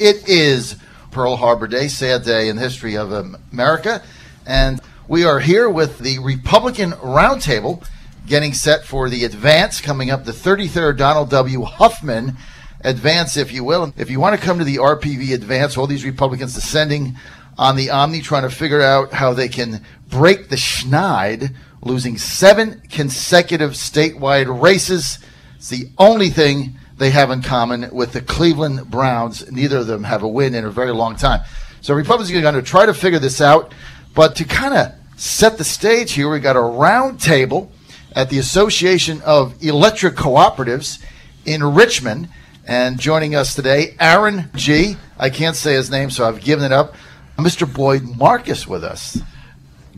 It is Pearl Harbor Day, sad day in the history of America, and we are here with the Republican Roundtable getting set for the advance coming up, the 33rd Donald W. Huffman advance, if you will. If you want to come to the RPV advance, all these Republicans descending on the Omni trying to figure out how they can break the schneid, losing 7 consecutive statewide races. It's the only thing they have in common with the Cleveland Browns. Neither of them have a win in a very long time. So Republicans are going to try to figure this out. But to kind of set the stage here, we got a round table at the Association of Electric Cooperatives in Richmond. And joining us today, Aaron G. I can't say his name, so I've given it up. Mr. Boyd Marcus with us.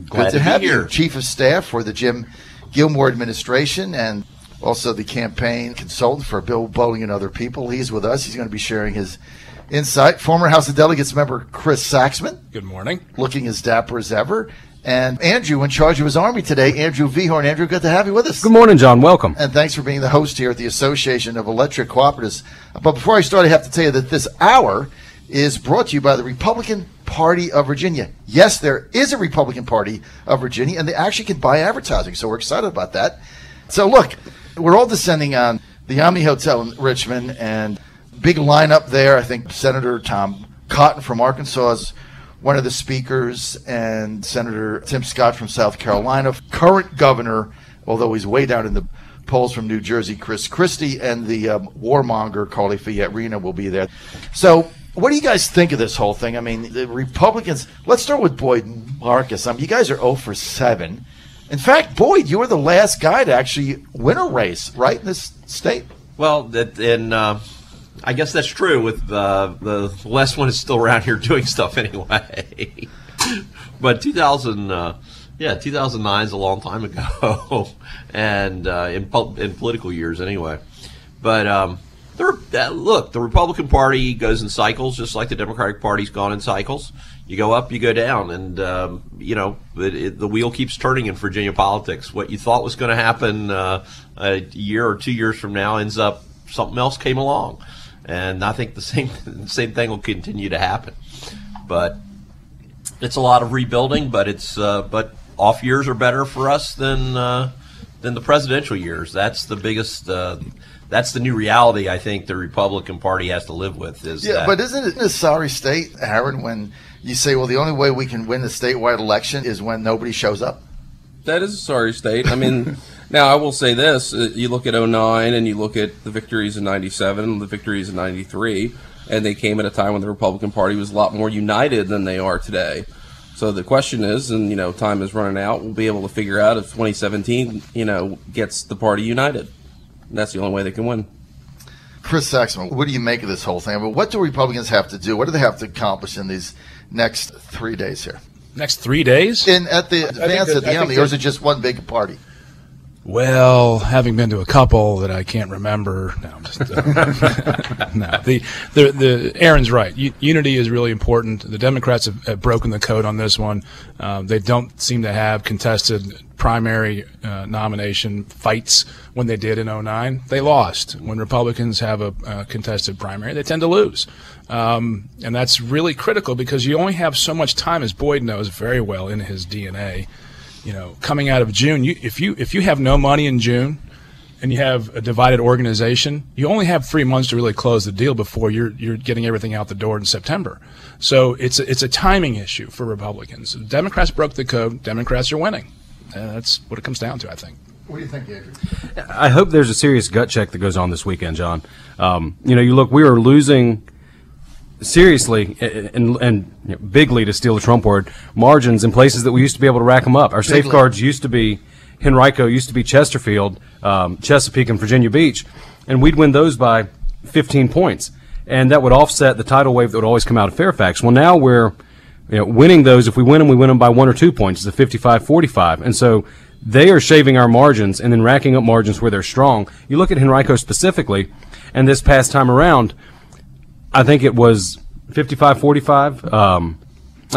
Glad to have be here. You, Chief of Staff for the Jim Gilmore administration and also the campaign consultant for Bill Boeing and other people. He's with us. He's going to be sharing his insight. Former House of Delegates member Chris Saxman. Good morning. Looking as dapper as ever. And Andrew in charge of his Army today, Andrew Vehorn. Andrew, good to have you with us. Good morning, John. Welcome. And thanks for being the host here at the Association of Electric Cooperatives. But before I start, I have to tell you that this hour is brought to you by the Republican Party of Virginia. Yes, there is a Republican Party of Virginia, and they actually can buy advertising, so we're excited about that. So look, we're all descending on the Omni Hotel in Richmond, and big lineup there. I think Senator Tom Cotton from Arkansas is one of the speakers, and Senator Tim Scott from South Carolina, current governor, although he's way down in the polls, from New Jersey, Chris Christie, and the warmonger, Carly Fiat-Reno, will be there. So what do you guys think of this whole thing? I mean, the Republicans, let's start with Boyd Marcus. You guys are 0 for 7. In fact, Boyd, you were the last guy to actually win a race, right, in this state? Well, I guess that's true. With the last one is still around here doing stuff anyway. But 2009 is a long time ago, and in political years anyway. But look, the Republican Party goes in cycles, just like the Democratic Party's gone in cycles. You go up, you go down, and the wheel keeps turning in Virginia politics. What you thought was going to happen a year or 2 years from now ends up something else came along. And I think the same thing will continue to happen. But it's a lot of rebuilding. But but off years are better for us than the presidential years. That's the biggest. That's the new reality I think the Republican Party has to live with. But isn't it a sorry state, Aaron, when you say, well, the only way we can win the statewide election is when nobody shows up? That is a sorry state. I mean, now I will say this. You look at 09 and you look at the victories in 97 and the victories in 93, and they came at a time when the Republican Party was a lot more united than they are today. So the question is, and, time is running out, we'll be able to figure out if 2017, gets the party united. And that's the only way they can win. Chris Saxman, what do you make of this whole thing? I mean, what do Republicans have to do? What do they have to accomplish in these next 3 days here? Next 3 days? At the advance at the Omni, or is it just one big party? Well, having been to a couple that I can't remember, no, I'm just no. The Aaron's right. Unity is really important. The Democrats have broken the code on this one. They don't seem to have contested primary nomination fights when they did in 09. They lost. When Republicans have a contested primary, they tend to lose. And that's really critical because you only have so much time, as Boyd knows very well in his DNA. Coming out of June, if you have no money in June and you have a divided organization, you only have 3 months to really close the deal before you're getting everything out the door in September. So it's a timing issue for Republicans. Democrats broke the code. Democrats are winning. That's what it comes down to, I think. What do you think, Andrew? I hope there's a serious gut check that goes on this weekend, John. You look, we are losing seriously and bigly, to steal the Trump word, margins in places that we used to be able to rack them up. Our safeguards used to be Henrico, used to be Chesterfield, Chesapeake, and Virginia Beach, and we'd win those by 15 points, and that would offset the tidal wave that would always come out of Fairfax. Well, now we're winning those. If we win them by 1 or 2 points. It's a 55-45, and so they are shaving our margins and then racking up margins where they're strong. You look at Henrico specifically, and this past time around, I think it was 55-45.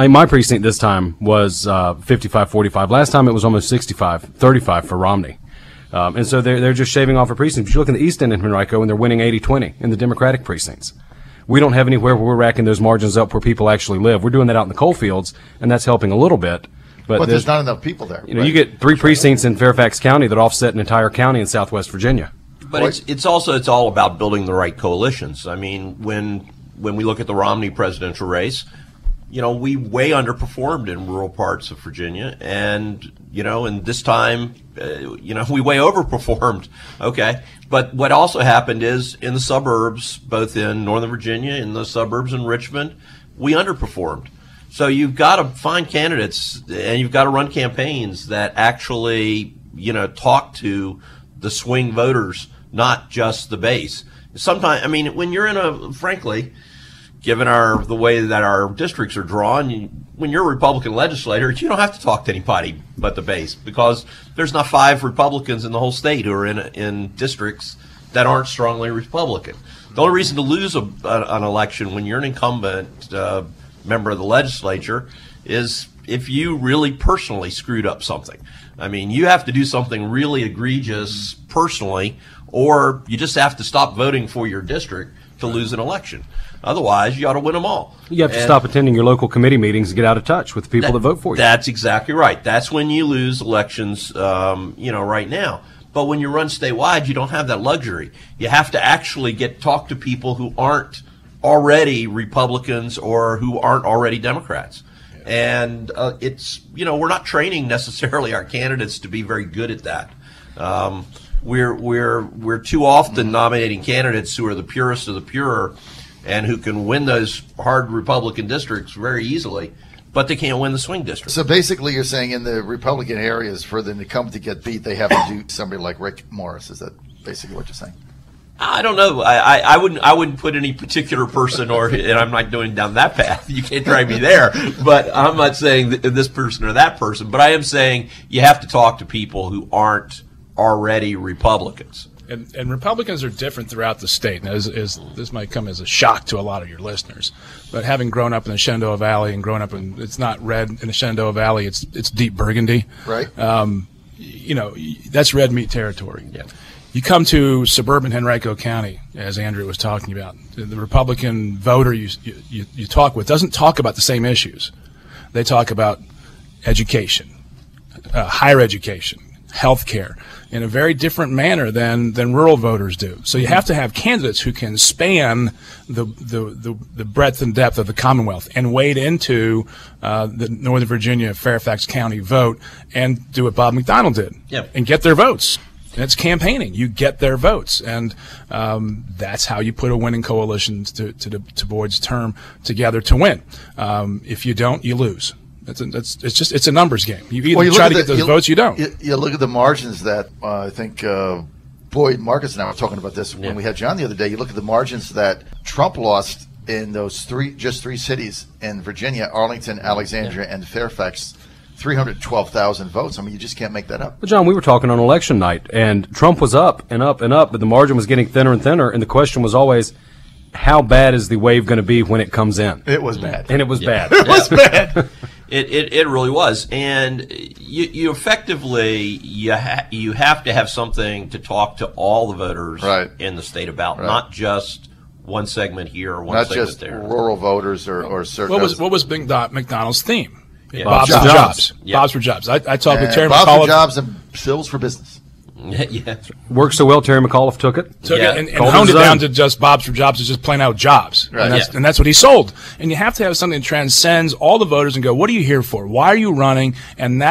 My precinct this time was 55-45. Last time it was almost 65-35 for Romney. And so they're just shaving off a precinct. But you look in the East End in Henrico, and they're winning 80-20 in the Democratic precincts. we don't have anywhere where we're racking those margins up where people actually live. We're doing that out in the coal fields, and that's helping a little bit. But there's not enough people there. You know, you get 3 precincts in Fairfax County that offset an entire county in Southwest Virginia. But it's all about building the right coalitions. I mean, when we look at the Romney presidential race, you know, we way underperformed in rural parts of Virginia, and you know, and this time, you know, we way overperformed. Okay, but what also happened is in the suburbs, both in Northern Virginia, in the suburbs in Richmond, we underperformed. So you've got to find candidates, and you've got to run campaigns that actually, you know, talk to the swing voters, not just the base. Sometimes, I mean, when you're in a, frankly, given the way that our districts are drawn, when you're a Republican legislator, you don't have to talk to anybody but the base, because there's not 5 Republicans in the whole state who are in districts that aren't strongly Republican. The only reason to lose an election when you're an incumbent member of the legislature is if you really personally screwed up something. I mean, you have to do something really egregious personally, or you just have to stop voting for your district to lose an election. Otherwise, you ought to win them all. You have to stop attending your local committee meetings and get out of touch with the people that vote for you. That's exactly right. That's when you lose elections, you know, right now. But when you run statewide, you don't have that luxury. You have to actually talk to people who aren't already Republicans or who aren't already Democrats. And it's, you know, we're not training necessarily our candidates to be very good at that. We're too often nominating candidates who are the purest of the pure and who can win those hard Republican districts very easily, but they can't win the swing districts. So basically you're saying in the Republican areas, for them to come to get beat, they have to do somebody like Rick Morris. Is that basically what you're saying? I don't know. I wouldn't put any particular person, and I'm not going down that path. You can't drag me there. But I'm not saying this person or that person. But I am saying you have to talk to people who aren't already Republicans. And Republicans are different throughout the state. Now, this might come as a shock to a lot of your listeners, but having grown up in the Shenandoah Valley and grown up it's not red in the Shenandoah Valley, it's deep burgundy. Right. You know, that's red meat territory. Yeah. You come to suburban Henrico County, as Andrew was talking about. The Republican voter you talk with doesn't talk about the same issues. They talk about education, higher education, health care, in a very different manner than rural voters do. So you have to have candidates who can span the breadth and depth of the Commonwealth and wade into the Northern Virginia, Fairfax County vote and do what Bob McDonnell did. Yep. And get their votes. And it's campaigning. You get their votes, and that's how you put a winning coalition, to Boyd's term, together to win. If you don't, you lose. It's a numbers game. You either try to get those votes, you don't. You look at the margins that I think Boyd, Marcus, and I were talking about this when we had John the other day. You look at the margins that Trump lost in those three cities in Virginia: Arlington, Alexandria, and Fairfax. 312,000 votes. I mean, you just can't make that up. Well, John, we were talking on election night, and Trump was up and up and up, but the margin was getting thinner and thinner, and the question was always, how bad is the wave going to be when it comes in? It was bad. And it was bad. It was bad. It really was. And you effectively, you have to have something to talk to all the voters in the state about, not just one segment here or one segment there. Not just rural voters or certain. What was McDonald's theme? Yeah. Bob's for jobs. Yeah. Bob's for jobs. I talked with Terry Bob's McAuliffe. for jobs and Sills for business. Yeah. Worked so well, Terry McAuliffe took it. And honed it down to just Bob's for jobs, is just plain out jobs. Right. And that's what he sold. And you have to have something that transcends all the voters and go, what are you here for? Why are you running? And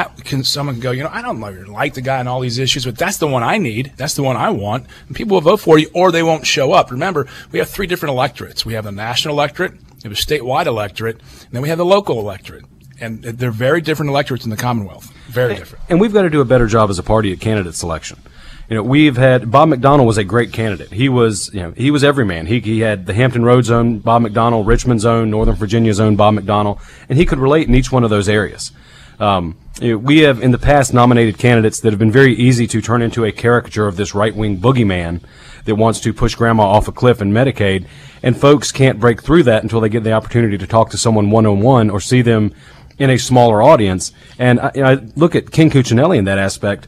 someone can go, you know, I don't like the guy and all these issues, but that's the one I need. That's the one I want. And people will vote for you, or they won't show up. Remember, we have 3 different electorates. We have the national electorate, we have a statewide electorate, and then we have the local electorate. And they're very different electorates in the Commonwealth. Very different. And we've got to do a better job as a party at candidate selection. You know, we've had Bob McDonnell was a great candidate. He was every man. He had the Hampton Roads own Bob McDonnell, Richmond's own, Northern Virginia's own Bob McDonnell, and he could relate in each one of those areas. We have in the past nominated candidates that have been very easy to turn into a caricature of this right-wing boogeyman that wants to push grandma off a cliff in Medicaid, and folks can't break through that until they get the opportunity to talk to someone one-on-one or see them in a smaller audience. And I look at King Cuccinelli in that aspect.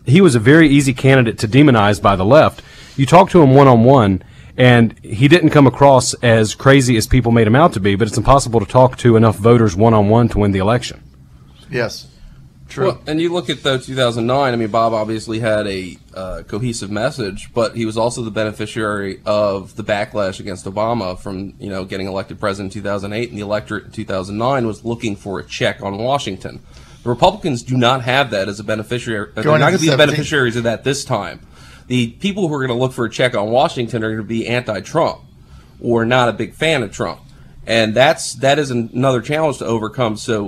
He was a very easy candidate to demonize by the left. You talk to him one-on-one, And he didn't come across as crazy as people made him out to be, but it's impossible to talk to enough voters one-on-one to win the election. Yes. True. Well, and you look at 2009. I mean, Bob obviously had a cohesive message, but he was also the beneficiary of the backlash against Obama from getting elected president in 2008, and the electorate in 2009 was looking for a check on Washington. The Republicans do not have that as a beneficiary. They're not going to be the beneficiaries of that this time. The people who are going to look for a check on Washington are going to be anti-Trump or not a big fan of Trump, and that is another challenge to overcome. So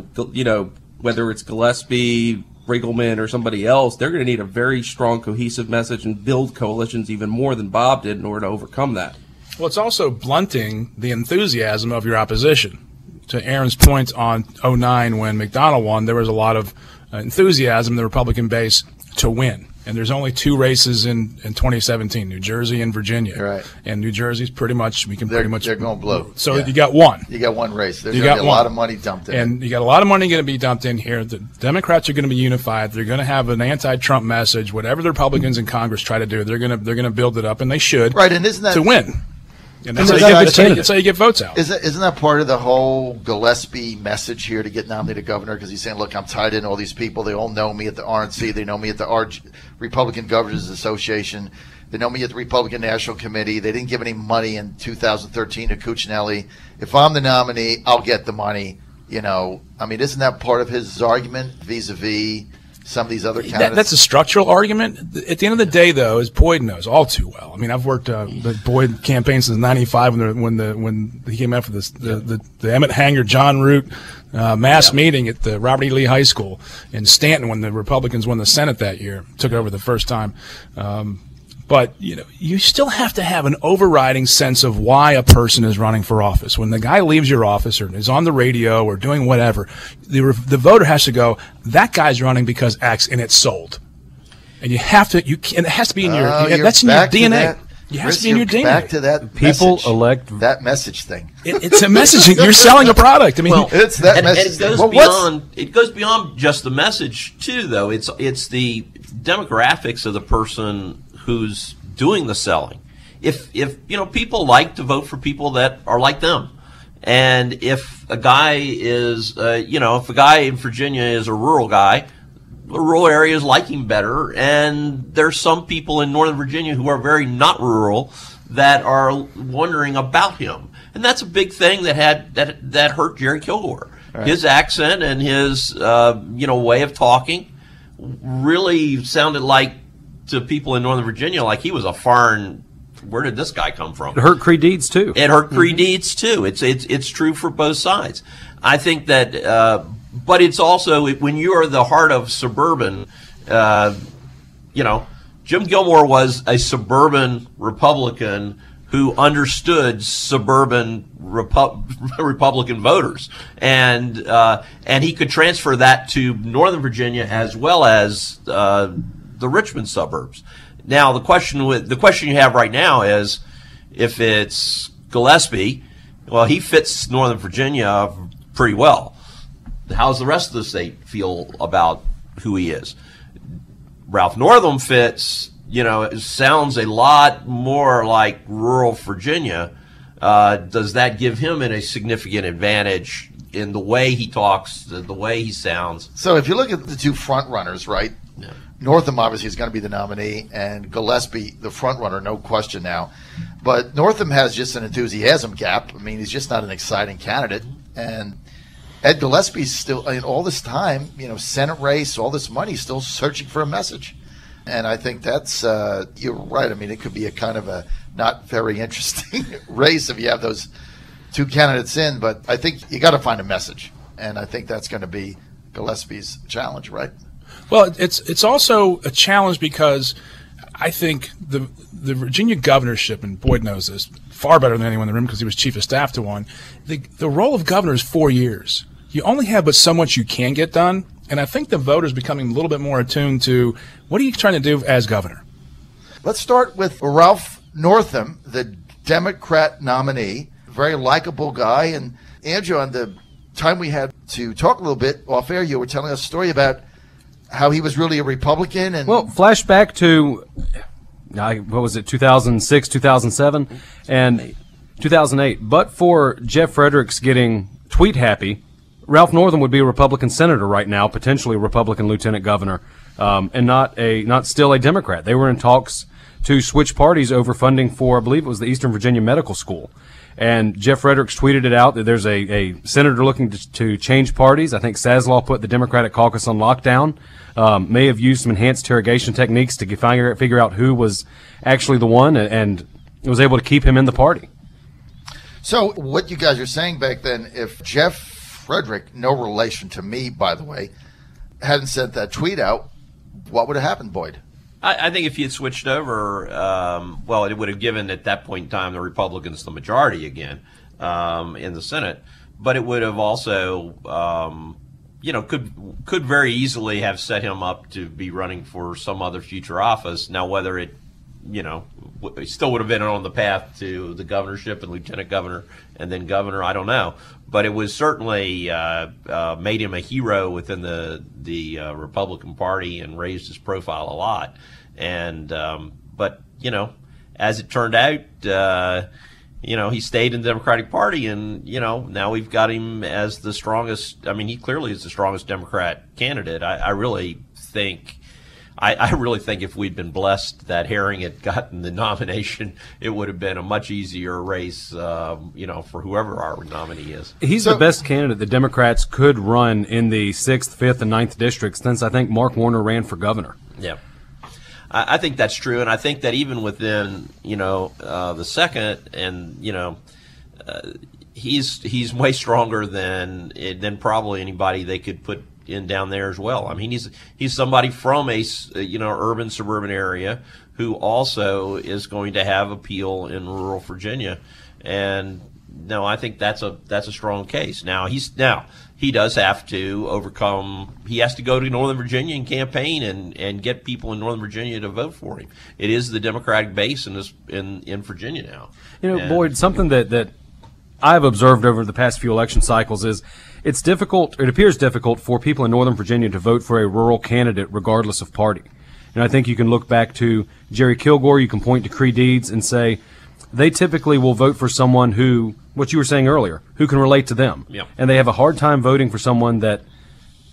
whether it's Gillespie, Riggleman, or somebody else, they're going to need a very strong, cohesive message and build coalitions even more than Bob did in order to overcome that. Well, it's also blunting the enthusiasm of your opposition. To Aaron's point on 2009 when McDonnell won, there was a lot of enthusiasm in the Republican base to win. And there's only 2 races in 2017, New Jersey and Virginia. Right. And New Jersey's they're going to blow. So you got one. You got one race. There's going to be a lot of money dumped in. And you got a lot of money going to be dumped in here. The Democrats are going to be unified. They're going to have an anti-Trump message. Whatever the Republicans in Congress try to do, they're going to build it up, and they should. Right. And isn't that to win? And that's how you get votes out. Isn't that part of the whole Gillespie message here to get nominated governor? Because he's saying, look, I'm tied in all these people. They all know me at the RNC. They know me at the Republican Governors Association. They know me at the Republican National Committee. They didn't give any money in 2013 to Cuccinelli. If I'm the nominee, I'll get the money. I mean, isn't that part of his argument vis-a-vis some of these other candidates? That's a structural argument. At the end of the day, though, as Boyd knows all too well. I mean, I've worked the Boyd campaign since '95 when he came out for the Emmett Hanger John Root mass meeting at the Robert E. Lee High School in Stanton when the Republicans won the Senate that year, took over the first time. But you still have to have an overriding sense of why a person is running for office. When the guy leaves your office or is on the radio or doing whatever, the voter has to go, that guy's running because X, and it's sold. And you have to, and it has to be in your, that's in your DNA. It has to be in your DNA. Back to that People message, elect that message thing. It's a messaging. You're selling a product. I mean, it's that message. And it goes beyond just the message too, though. It's the demographics of the person who's doing the selling. If people like to vote for people that are like them, and if a guy is if a guy in Virginia is a rural guy, the rural areas like him better, and there's some people in Northern Virginia who are very not rural that are wondering about him, and that's a big thing that hurt Jerry Kilgore. Right. His accent and his way of talking really sounded like, to people in Northern Virginia, like he was a foreign. Where did this guy come from? It hurt Creed Deeds too. It hurt Creed Deeds too. It's true for both sides. I think that, but it's also when you are the heart of suburban. Jim Gilmore was a suburban Republican who understood suburban Republican voters, and he could transfer that to Northern Virginia as well as the Richmond suburbs. Now, the question you have right now is, if it's Gillespie, well, he fits Northern Virginia pretty well. How's the rest of the state feel about who he is? Ralph Northam fits. It sounds a lot more like rural Virginia. Does that give him a significant advantage in the way he talks, the way he sounds? So, if you look at the 2 front runners, right? Yeah. Northam obviously is going to be the nominee, and Gillespie the front runner, no question now. But Northam has just an enthusiasm gap. I mean, he's just not an exciting candidate. And Ed Gillespie's still, all this time, Senate race, all this money, still searching for a message. And I think that's, you're right. I mean, it could be a kind of a not very interesting race if you have those 2 candidates in. But I think you got to find a message. And I think that's going to be Gillespie's challenge, right? Well, it's also a challenge because I think the Virginia governorship, and Boyd knows this far better than anyone in the room because he was chief of staff to one, the role of governor is 4 years. You only have but so much you can get done, and I think the voters becoming a little bit more attuned to what are you trying to do as governor. Let's start with Ralph Northam, the Democrat nominee, very likable guy. And Andrew, on the time we had to talk a little bit off air, you were telling us a story about how he was really a Republican. And well, flashback to what was it, 2006, 2007, and 2008. But for Jeff Fredericks getting tweet happy, Ralph Northam would be a Republican senator right now, potentially a Republican lieutenant governor, and not still a Democrat. They were in talks to switch parties over funding for, I believe it was the Eastern Virginia Medical School. And Jeff Fredericks tweeted it out that there's a senator looking to change parties. I think Saslaw put the Democratic caucus on lockdown, may have used some enhanced interrogation techniques to figure out who was actually the one, and was able to keep him in the party. So what you guys are saying back then, if Jeff Frederick, no relation to me, by the way, hadn't sent that tweet out, what would have happened, Boyd? I think if he had switched over, it would have given at that point in time the Republicans the majority again in the Senate. But it would have also, could very easily have set him up to be running for some other future office. Now, whether it, still would have been on the path to the governorship and lieutenant governor and then governor, I don't know. But it was certainly made him a hero within the Republican Party and raised his profile a lot. And but as it turned out, he stayed in the Democratic Party, and now we've got him as the strongest. I mean, he clearly is the strongest Democrat candidate. I really think. I really think if we'd been blessed that Herring had gotten the nomination, it would have been a much easier race, for whoever our nominee is. He's the best candidate the Democrats could run in the 6th, 5th, and 9th districts since I think Mark Warner ran for governor. Yeah. I think that's true, and I think that even within, the second, and, he's way stronger than probably anybody they could put in down there as well. I mean, he's somebody from a urban suburban area who also is going to have appeal in rural Virginia, and no, I think that's a strong case. Now he does have to overcome. He has to go to Northern Virginia and campaign and get people in Northern Virginia to vote for him. It is the Democratic base in Virginia now. Boyd, something that I've observed over the past few election cycles is it appears difficult for people in Northern Virginia to vote for a rural candidate regardless of party. And I think you can look back to Jerry Kilgore, you can point to Cree Deeds and say they typically will vote for someone who, what you were saying earlier, who can relate to them. Yep. And they have a hard time voting for someone that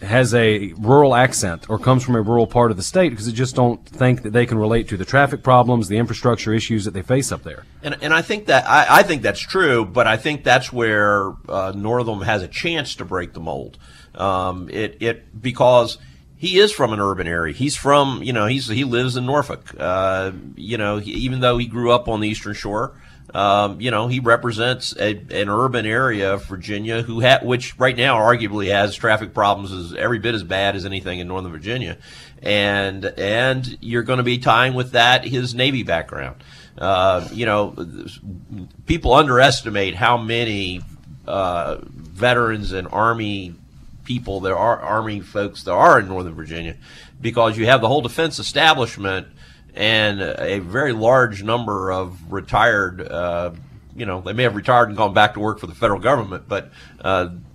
has a rural accent or comes from a rural part of the state because they just don't think that they can relate to the traffic problems, the infrastructure issues that they face up there. And I think that I think that's true, but I think that's where Northam has a chance to break the mold. Because he is from an urban area. He's from he lives in Norfolk. Even though he grew up on the Eastern Shore. He represents an urban area of Virginia which right now arguably has traffic problems as every bit as bad as anything in Northern Virginia, and you're going to be tying with that his Navy background. People underestimate how many veterans and Army people there are, Army folks there are in Northern Virginia, because you have the whole defense establishment and a very large number of retired, they may have retired and gone back to work for the federal government, but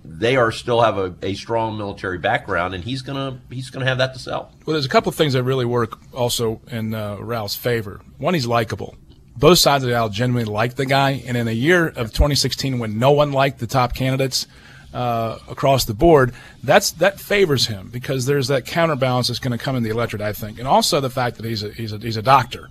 they still have a strong military background, and he's gonna have that to sell. Well, there's a couple of things that really work also in Ralph's favor. One, he's likable. Both sides of the aisle genuinely like the guy, and in a year of 2016 when no one liked the top candidates across the board, that favors him because there's that counterbalance that's going to come in the electorate, I think, and also the fact that he's a doctor,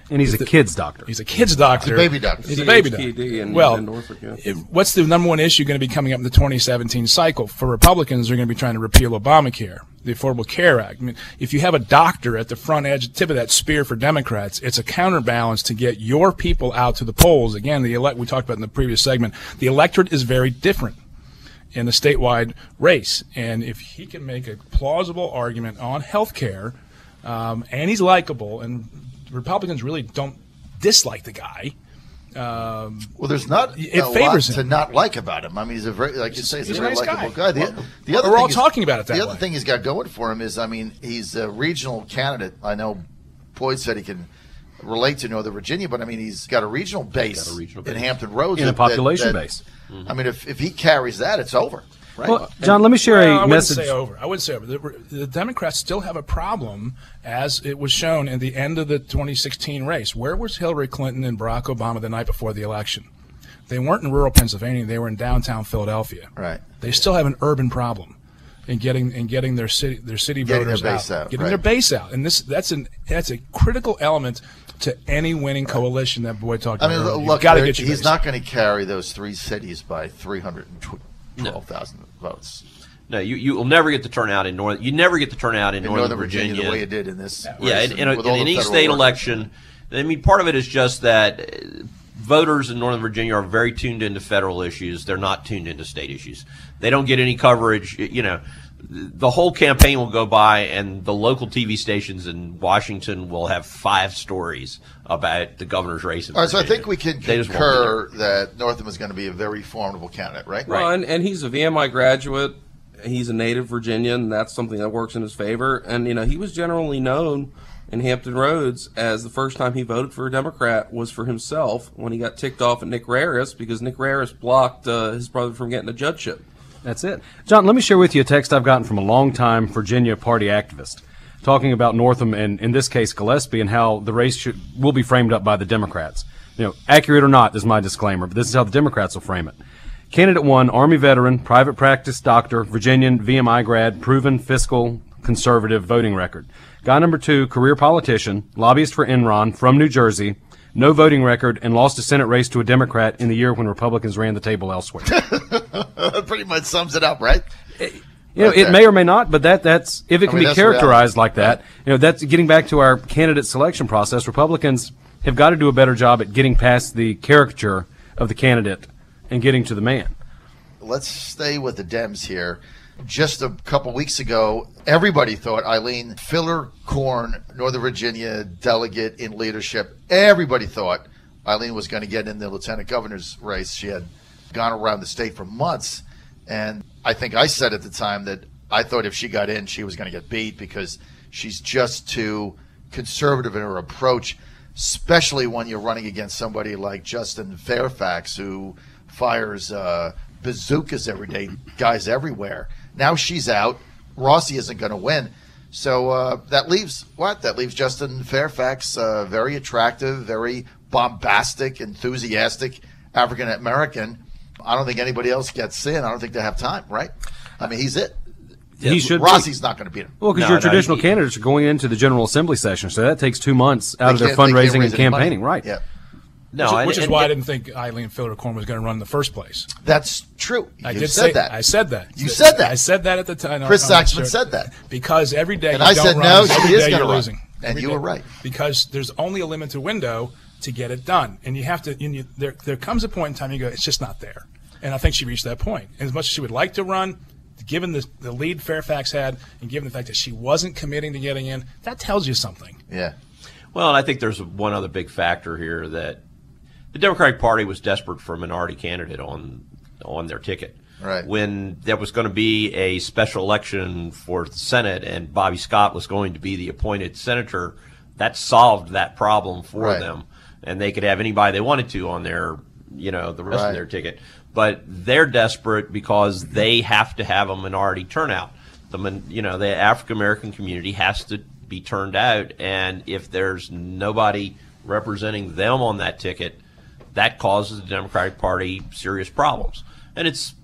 and he's a kid's doctor. He's a kid's doctor. He's a baby doctor. He's a baby doctor. In Norfolk, yeah. What's the number one issue going to be coming up in the 2017 cycle for Republicans? They're going to be trying to repeal Obamacare, the Affordable Care Act. I mean, if you have a doctor at the front edge, tip of that spear for Democrats, it's a counterbalance to get your people out to the polls. Again, we talked about in the previous segment, the electorate is very different in the statewide race, and if he can make a plausible argument on health care, and he's likable, and Republicans really don't dislike the guy. Well, there's not it a favors lot him. to not like about him. I mean, he's a very, like you say, he's a very nice likable guy. guy. We're all talking about it that way. The other thing he's got going for him is, I mean, he's a regional candidate. I know Boyd said he can relate to Northern Virginia, but I mean, he's got a regional base in Hampton Roads. In a population base. I mean, if he carries that, it's over. right? Well, John, let me share Well, a message. I wouldn't say over. The Democrats still have a problem, as it was shown in the end of the 2016 race. Where was Hillary Clinton and Barack Obama the night before the election? They weren't in rural Pennsylvania. They were in downtown Philadelphia. Right. They still have an urban problem in getting their city voters their base out, getting right. their base out. And that's a critical element to any winning coalition that Boyd talked about. Earlier. Look, got to get your he's base not out. going to carry those 3 cities by 312,000 votes. No, you will never get the turnout in Northern. You never get the turnout in Northern Virginia the way it did in this. Yeah, race in with all the any federal state workers. election. I mean, part of it is just that voters in Northern Virginia are very tuned into federal issues. They're not tuned into state issues. They don't get any coverage. You know, the whole campaign will go by, and the local TV stations in Washington will have 5 stories about the governor's race. In All right, so I Virginia. think we can They just won't concur that Northam is going to be a very formidable candidate, right? Well, and he's a VMI graduate. He's a native Virginian, and that's something that works in his favor. And, you know, he was generally known in Hampton Roads as the first time he voted for a Democrat was for himself when he got ticked off at Nick Raris because Nick Raris blocked his brother from getting a judgeship. That's it. John, let me share with you a text I've gotten from a longtime Virginia party activist talking about Northam and, in this case, Gillespie, and how the race will be framed up by the Democrats. You know, accurate or not is my disclaimer, but this is how the Democrats will frame it. Candidate 1, Army veteran, private practice doctor, Virginian, VMI grad, proven fiscal conservative voting record. Guy number 2, career politician, lobbyist for Enron, from New Jersey, no voting record, and lost a Senate race to a Democrat in the year when Republicans ran the table elsewhere. That pretty much sums it up, right? You know, it may or may not, but that's if it can be that's characterized reality. like that. You know, that's getting back to our candidate selection process. Republicans have got to do a better job at getting past the caricature of the candidate and getting to the man. Let's stay with the Dems here. Just a couple weeks ago, everybody thought Eileen Filler-Corn, Northern Virginia delegate in leadership, everybody thought Eileen was going to get in the lieutenant governor's race. She had gone around the state for months, and I think I said at the time that I thought if she got in, she was going to get beat because she's just too conservative in her approach, especially when you're running against somebody like Justin Fairfax, who fires bazookas every day, guys everywhere. Now she's out. Rossi isn't going to win. So that leaves what? That leaves Justin Fairfax, very attractive, very bombastic, enthusiastic African-American. I don't think anybody else gets in. I don't think they have time, right? I mean, he's it. He should be. Rossi's not going to beat him. Well, because your traditional candidates are going into the General Assembly session, so that takes 2 months out of their fundraising and campaigning, right? Yeah. No, Which is why I didn't think Eileen Filler-Corn was going to run in the first place. That's true. I said that. I said that. You said that. I said that at the time. Chris Saxman said that. Because every day And you I don't said, run, no, she every is day gonna you're run. losing. And Every you day. were right. Because there's only a limited window to get it done. And you have to, there comes a point in time you go, it's just not there. And I think she reached that point. And as much as she would like to run, given the lead Fairfax had, and given the fact that she wasn't committing to getting in, that tells you something. Yeah. Well, and I think there's one other big factor here that the Democratic Party was desperate for a minority candidate on their ticket. Right. When there was going to be a special election for the Senate and Bobby Scott was going to be the appointed senator, that solved that problem for them. And they could have anybody they wanted to on their, the rest of their ticket. But they're desperate because they have to have a minority turnout. The African American community has to be turned out, and if there's nobody representing them on that ticket, that causes the Democratic Party serious problems. And it's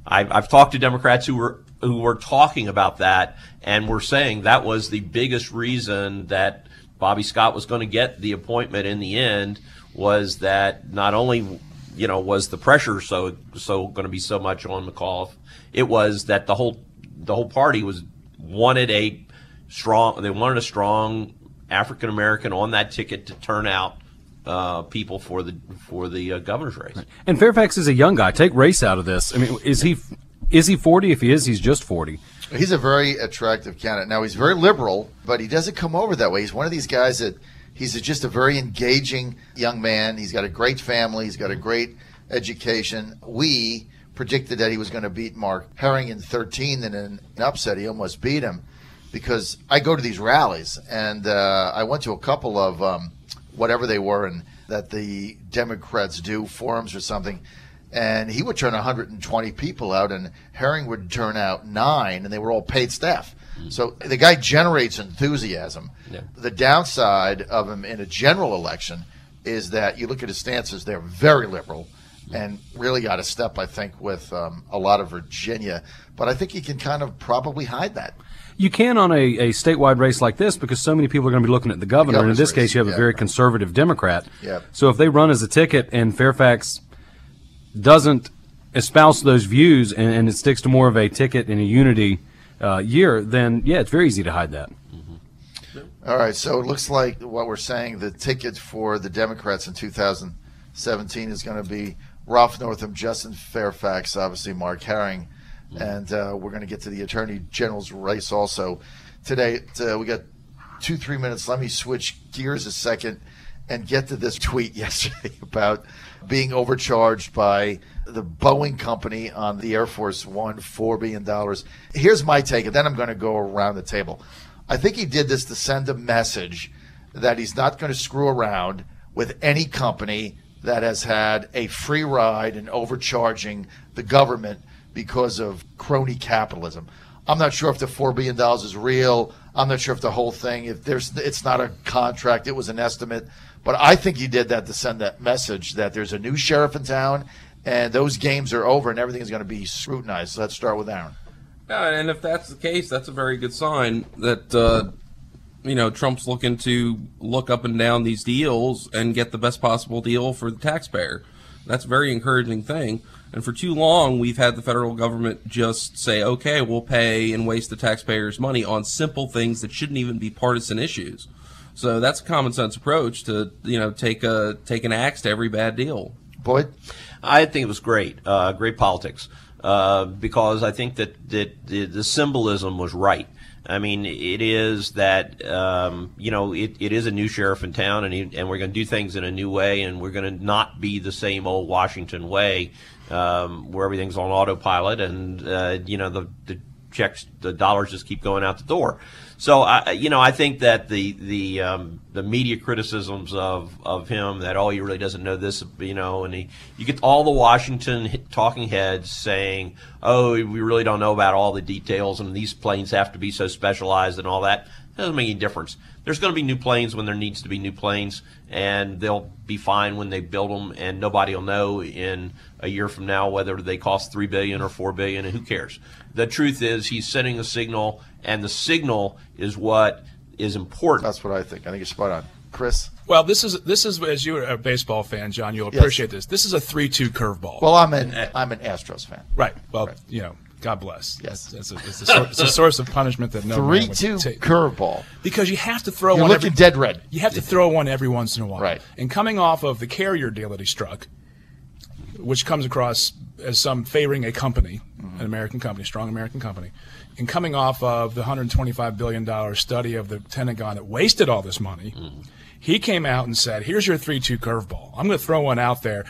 I've talked to Democrats who were talking about that and were saying that was the biggest reason that Bobby Scott was going to get the appointment in the end, was that not only was the pressure so going to be so much on McAuliffe, it was that the whole party wanted a strong African American on that ticket to turn out people for the governor's race. Right. And Fairfax is a young guy. Take race out of this. I mean, is he 40? If he is, he's just 40. He's a very attractive candidate. Now, he's very liberal, but he doesn't come over that way. He's one of these guys that he's just a very engaging young man. He's got a great family. He's got a great education. We predicted that he was going to beat Mark Herring in 13, and in an upset, he almost beat him, because I go to these rallies, and I went to a couple of whatever they were, and that the Democrats do, forums or something, and he would turn 120 people out, and Herring would turn out 9, and they were all paid staff. So the guy generates enthusiasm. Yeah. The downside of him in a general election is that you look at his stances, they're very liberal and really out of step, I think, with a lot of Virginia. But I think he can kind of probably hide that. You can on a statewide race like this because so many people are going to be looking at the governor. And in this case, you have a very conservative Democrat. Yeah. So if they run as a ticket and Fairfax doesn't espouse those views and it sticks to more of a ticket in a unity year, then, yeah, it's very easy to hide that. All right, so it looks like what we're saying, the ticket for the Democrats in 2017 is going to be Ralph Northam, Justin Fairfax, obviously Mark Herring, and we're going to get to the Attorney General's race also. Today, we got 2-3 minutes. Let me switch gears a second and get to this tweet yesterday about being overcharged by the Boeing company on the Air Force One, $4 billion. Here's my take, and then I'm going to go around the table. I think he did this to send a message that he's not going to screw around with any company that has had a free ride in overcharging the government because of crony capitalism. I'm not sure if the $4 billion is real. I'm not sure if the whole thing, it's not a contract, it was an estimate. But I think he did that to send that message that there's a new sheriff in town and those games are over and everything is going to be scrutinized. So let's start with Aaron. Yeah, and if that's the case, that's a very good sign that Trump's looking to look up and down these deals and get the best possible deal for the taxpayer. That's a very encouraging thing. And for too long, we've had the federal government just say, okay, we'll pay and waste the taxpayers' money on simple things that shouldn't even be partisan issues. So that's a common sense approach to, take an axe to every bad deal. Boyd? I think it was great, great politics, because I think that the symbolism was right. I mean, it is that, it is a new sheriff in town, and we're going to do things in a new way, and we're going to not be the same old Washington way where everything's on autopilot and, the checks, the dollars just keep going out the door. So, I think that the media criticisms of him that, he really doesn't know this, and you get all the Washington talking heads saying, we really don't know about all the details and these planes have to be so specialized and all that. It doesn't make any difference. There's going to be new planes when there needs to be new planes, and they'll be fine when they build them, and nobody will know in a year from now whether they cost $3 billion or $4 billion, and who cares? The truth is he's sending a signal, and the signal is what is important. That's what I think. I think you're spot on. Chris? Well, this is as you're a baseball fan, John, you'll appreciate this. This is a 3-2 curveball. Well, I'm an Astros fan. Right. Well, right. God bless. Yes. It's a source of punishment that no 3-2 curveball. Because you have to throw You're one looking dead red. You have to throw one every once in a while. Right. And coming off of the Carrier deal that he struck, which comes across as some favoring a company, an American company, strong American company, and coming off of the $125 billion study of the Pentagon that wasted all this money, he came out and said, here's your 3-2 curveball. I'm going to throw one out there.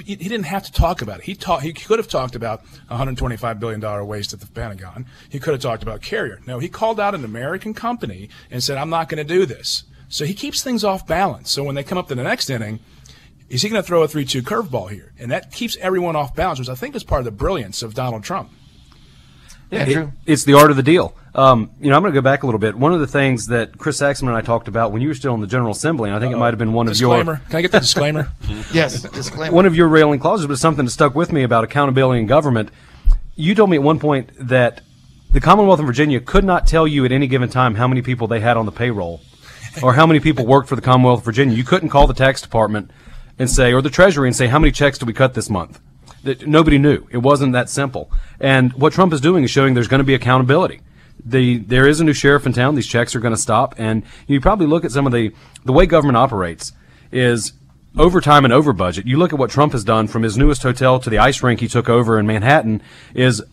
He didn't have to talk about it. He could have talked about a $125 billion waste at the Pentagon. He could have talked about Carrier. No, he called out an American company and said, I'm not going to do this. So he keeps things off balance. So when they come up to the next inning, is he going to throw a 3-2 curveball here? And that keeps everyone off balance, which I think is part of the brilliance of Donald Trump. Yeah, it's the art of the deal. I'm going to go back a little bit. One of the things that Chris Saxman and I talked about when you were still in the General Assembly, and I think it might have been one of your... Disclaimer. Can I get the disclaimer? Yes, disclaimer. One of your railing clauses, but something that stuck with me about accountability in government. You told me at one point that the Commonwealth of Virginia could not tell you at any given time how many people they had on the payroll or how many people worked for the Commonwealth of Virginia. You couldn't call the tax department and say, or the Treasury and say, how many checks did we cut this month? That nobody knew. It wasn't that simple. And what Trump is doing is showing there's going to be accountability. There is a new sheriff in town. These checks are going to stop. And you probably look at some of the way government operates is over time and over budget. You look at what Trump has done from his newest hotel to the ice rink he took over in Manhattan is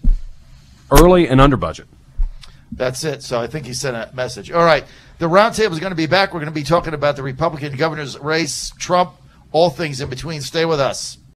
early and under budget. That's it. So I think he sent a message. All right. The roundtable is going to be back. We're going to be talking about the Republican governor's race, Trump, all things in between. Stay with us.